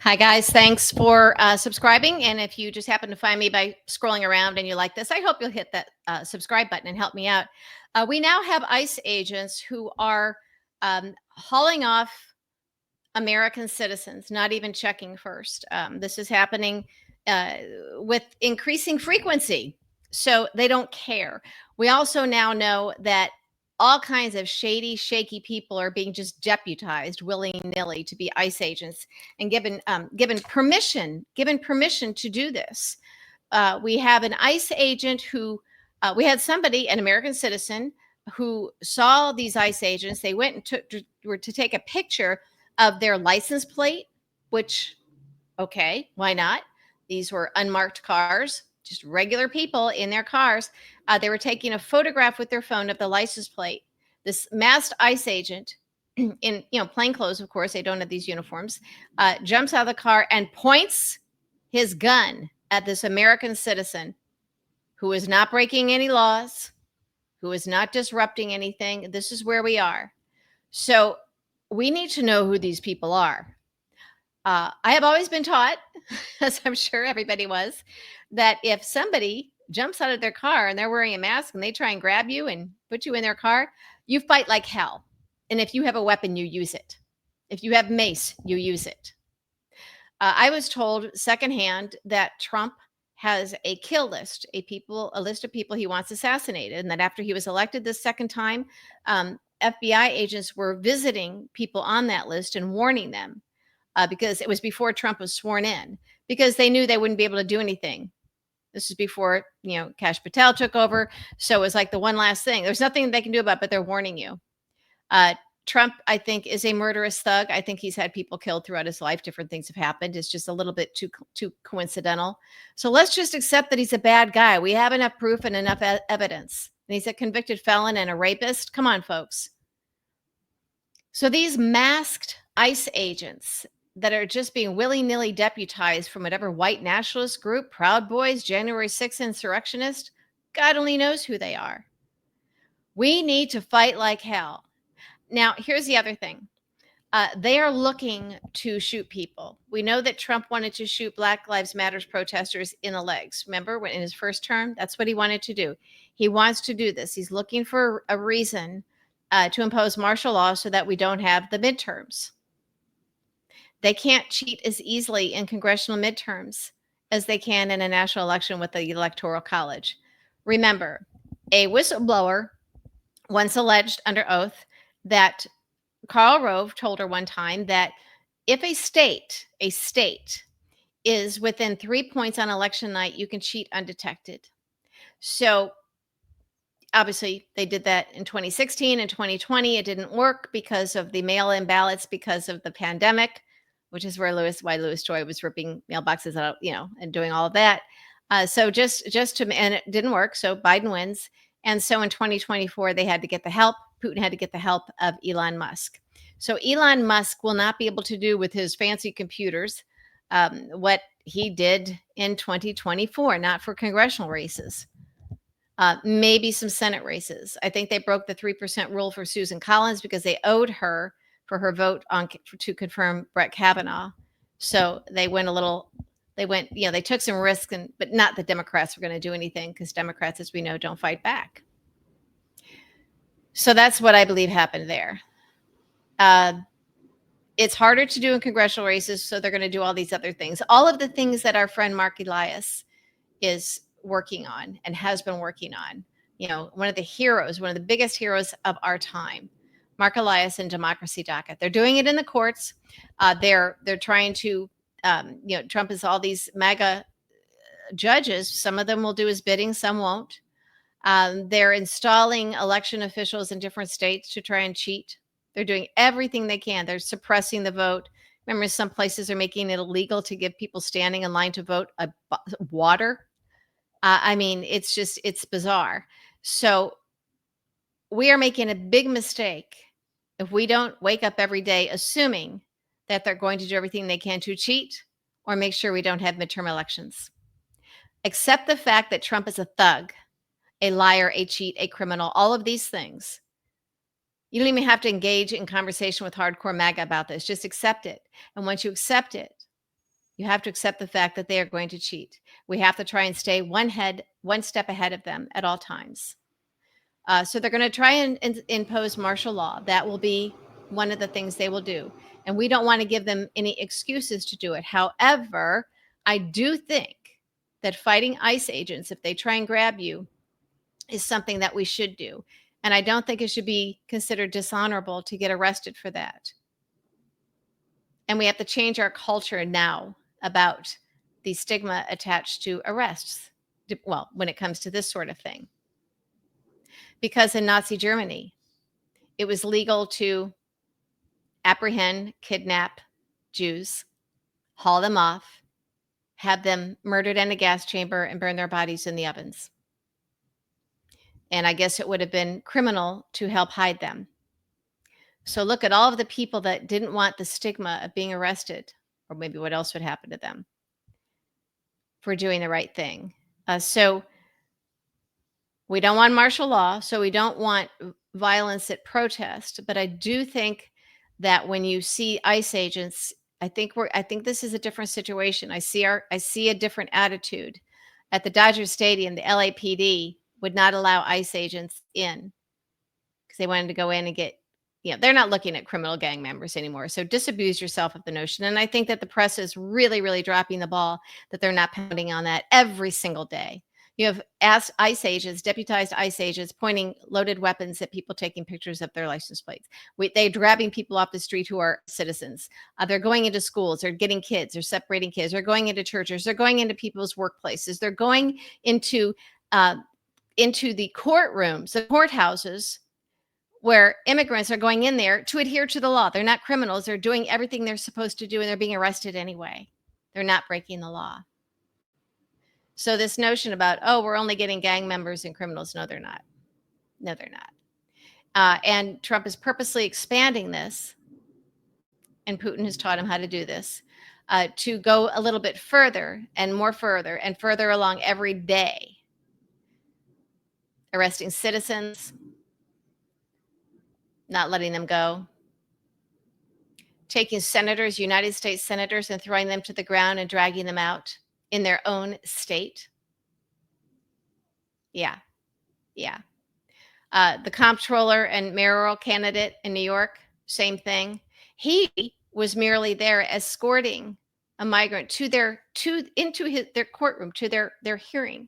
Hi, guys. Thanks for subscribing. And if you just happen to find me by scrolling around and you like this, I hope you'll hit that subscribe button and help me out. We now have ICE agents who are hauling off American citizens, not even checking first. This is happening uh, with increasing frequency. So they don't care. We also now know that all kinds of shady, shaky people are being just deputized willy nilly to be ICE agents and given permission to do this. We have an ICE agent who we had somebody, an American citizen, who saw these ICE agents. They went and were to take a picture of their license plate, which, okay, why not? These were unmarked cars, just regular people in their cars. They were taking a photograph with their phone of the license plate. This masked ICE agent in plain clothes, of course, they don't have these uniforms, jumps out of the car and points his gun at this American citizen who is not breaking any laws, who is not disrupting anything. This is where we are. So we need to know who these people are. I have always been taught, as I'm sure everybody was, that if somebody jumps out of their car and they're wearing a mask and they try and grab you and put you in their car, you fight like hell. And if you have a weapon, you use it. If you have mace, you use it. I was told secondhand that Trump has a kill list, a list of people he wants assassinated, and that after he was elected this second time, FBI agents were visiting people on that list and warning them because it was before Trump was sworn in, because they knew they wouldn't be able to do anything. This is before Kash Patel took over, so it was like the one last thing. There's nothing they can do about it, but they're warning you. Trump, I think, is a murderous thug. I think he's had people killed throughout his life. Different things have happened. It's just a little bit too coincidental. So let's just accept that he's a bad guy. We have enough proof and enough evidence. And he's a convicted felon and a rapist. Come on, folks. So these masked ICE agents that are just being willy-nilly deputized from whatever white nationalist group, Proud Boys, January 6th insurrectionists, God only knows who they are. We need to fight like hell. Now, here's the other thing. They are looking to shoot people. We know that Trump wanted to shoot Black Lives Matters protesters in the legs. Remember, when in his first term, that's what he wanted to do. He wants to do this. He's looking for a reason to impose martial law so that we don't have the midterms. They can't cheat as easily in congressional midterms as they can in a national election with the Electoral College. Remember, a whistleblower once alleged under oath that Karl Rove told her one time that if a state is within 3 points on election night, you can cheat undetected. So obviously they did that in 2016 and 2020. It didn't work because of the mail-in ballots, because of the pandemic, which is why Louis Joy was ripping mailboxes out, and doing all of that. So just to, and it didn't work. So Biden wins. And so in 2024, they had to get the help. Putin had to get the help of Elon Musk. So Elon Musk will not be able to do with his fancy computers what he did in 2024, not for congressional races, maybe some Senate races. I think they broke the 3% rule for Susan Collins because they owed her for her vote to confirm Brett Kavanaugh. So they went they took some risks, but not the Democrats were going to do anything, because Democrats, as we know, don't fight back. So that's what I believe happened there. It's harder to do in congressional races, so they're going to do all these other things. All of the things that our friend Mark Elias is working on and has been working on. One of the biggest heroes of our time, Mark Elias and Democracy Docket. They're doing it in the courts. They're trying to, Trump has all these MAGA judges. Some of them will do his bidding, some won't. They're installing election officials in different states to try and cheat. They're doing everything they can. They're suppressing the vote. Remember, some places are making it illegal to give people standing in line to vote water. It's bizarre. So we are making a big mistake if we don't wake up every day assuming that they're going to do everything they can to cheat or make sure we don't have midterm elections. Accept the fact that Trump is a thug, a liar, a cheat, a criminal, all of these things. You don't even have to engage in conversation with hardcore MAGA about this. Just accept it. And once you accept it, You have to accept the fact that they are going to cheat. We have to try and stay one step ahead of them at all times. So they're going to try and impose martial law. That will be one of the things they will do. And we don't want to give them any excuses to do it. However, I do think that fighting ICE agents, if they try and grab you, is something that we should do. And I don't think it should be considered dishonorable to get arrested for that. And we have to change our culture now about the stigma attached to arrests. Well, when it comes to this sort of thing. Because in Nazi Germany, it was legal to apprehend, kidnap Jews, haul them off, have them murdered in a gas chamber, and burn their bodies in the ovens. And I guess it would have been criminal to help hide them. So look at all of the people that didn't want the stigma of being arrested, or maybe what else would happen to them for doing the right thing. So we don't want martial law, so we don't want violence at protest. But I do think that when you see ICE agents, I think this is a different situation. I see a different attitude. At the Dodger Stadium, the LAPD would not allow ICE agents in because they wanted to go in and get, they're not looking at criminal gang members anymore. So disabuse yourself of the notion. And I think that the press is really, really dropping the ball, that they're not pounding on that every single day. You have ICE agents, deputized ICE agents, pointing loaded weapons at people taking pictures of their license plates. They're grabbing people off the street who are citizens. They're going into schools. They're getting kids. They're separating kids. They're going into churches. They're going into people's workplaces. They're going into the courtrooms, the courthouses, where immigrants are going in there to adhere to the law. They're not criminals. They're doing everything they're supposed to do, and they're being arrested anyway. They're not breaking the law. So this notion about, we're only getting gang members and criminals. No, they're not. No, they're not. And Trump is purposely expanding this, and Putin has taught him how to do this, to go a little bit further and more further and further along every day, arresting citizens, not letting them go, taking senators, United States senators, and throwing them to the ground and dragging them out in their own state. Yeah. The comptroller and mayoral candidate in New York, same thing. He was merely there escorting a migrant into their courtroom, to their hearing.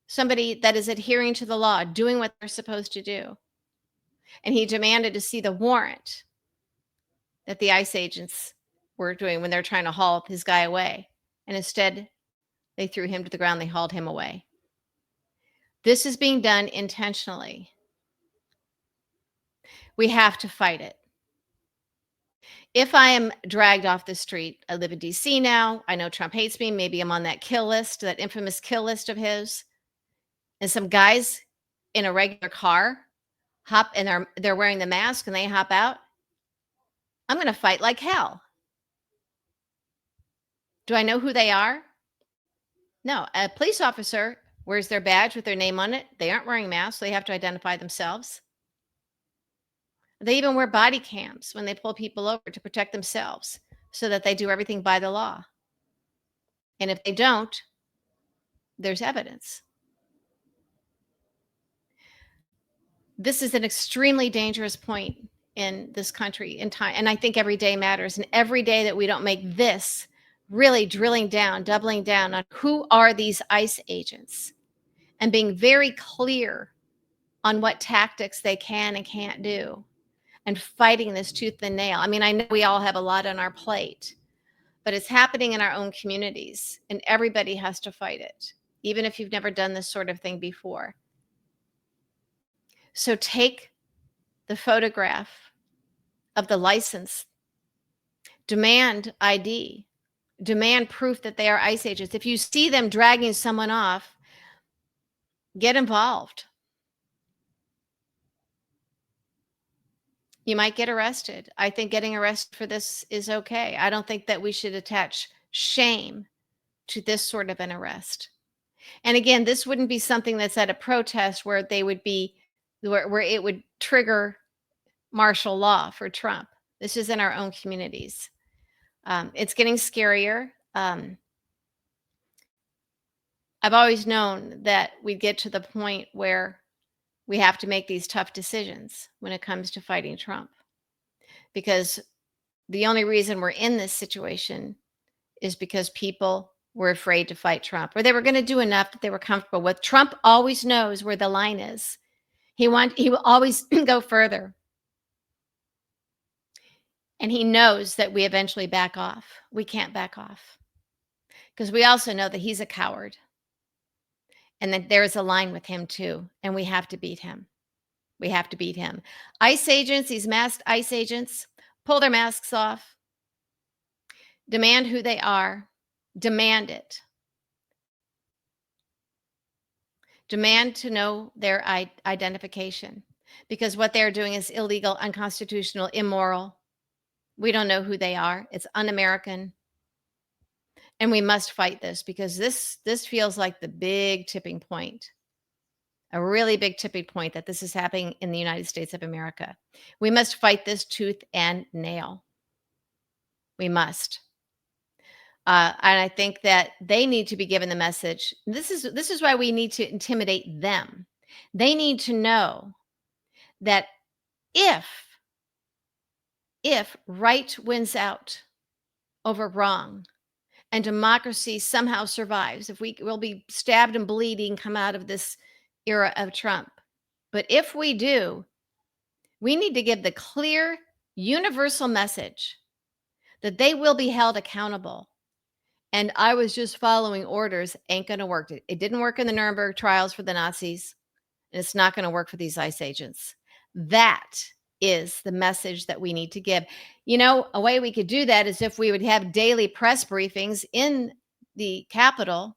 Somebody that is adhering to the law, doing what they're supposed to do. And he demanded to see the warrant that the ICE agents were doing when they're trying to haul his guy away. And instead, they threw him to the ground. They hauled him away. This is being done intentionally. We have to fight it. If I am dragged off the street, I live in DC now. I know Trump hates me. Maybe I'm on that kill list, that infamous kill list of his. And some guys in a regular car hop, and they're wearing the mask, and they hop out. I'm going to fight like hell. Do I know who they are? No. A police officer wears their badge with their name on it. They aren't wearing masks. So they have to identify themselves. They even wear body cams when they pull people over to protect themselves, so that they do everything by the law. And if they don't, there's evidence. This is an extremely dangerous point in this country in time. And I think every day matters. And every day that we don't make this really drilling down, doubling down on who are these ICE agents, and being very clear on what tactics they can and can't do, and fighting this tooth and nail. I mean, I know we all have a lot on our plate, but it's happening in our own communities, and everybody has to fight it, even if you've never done this sort of thing before. So take the photograph of the license, demand ID, demand proof that they are ICE agents. If you see them dragging someone off, get involved. You might get arrested. I think getting arrested for this is okay. I don't think that we should attach shame to this sort of an arrest. And again, this wouldn't be something that's at a protest where they would be, where it would trigger martial law for Trump. This is in our own communities. It's getting scarier. I've always known that we'd get to the point where we have to make these tough decisions when it comes to fighting Trump, because the only reason we're in this situation is because people were afraid to fight Trump, or they were going to do enough that they were comfortable with. Trump always knows where the line is. He will always go further. And he knows that we eventually back off. We can't back off because we also know that he's a coward and that there is a line with him too. And we have to beat him. We have to beat him. ICE agents, these masked ICE agents, pull their masks off, demand who they are, demand it. Demand to know their identification, because what they're doing is illegal, unconstitutional, immoral. We don't know who they are. It's un-American. And we must fight this, because this feels like the big tipping point, a really big tipping point that this is happening in the United States of America. We must fight this tooth and nail. We must. And I think that they need to be given the message. This is why we need to intimidate them. They need to know that if right wins out over wrong and democracy somehow survives, if we will be stabbed and bleeding come out of this era of Trump. But if we do, we need to give the clear universal message that they will be held accountable. And I was just following orders ain't going to work. It didn't work in the Nuremberg trials for the Nazis, and it's not going to work for these ICE agents. That is the message that we need to give. You know, a way we could do that is if we would have daily press briefings in the Capitol.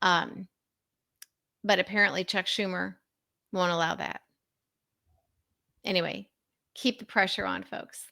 But apparently Chuck Schumer won't allow that. Anyway, keep the pressure on, folks.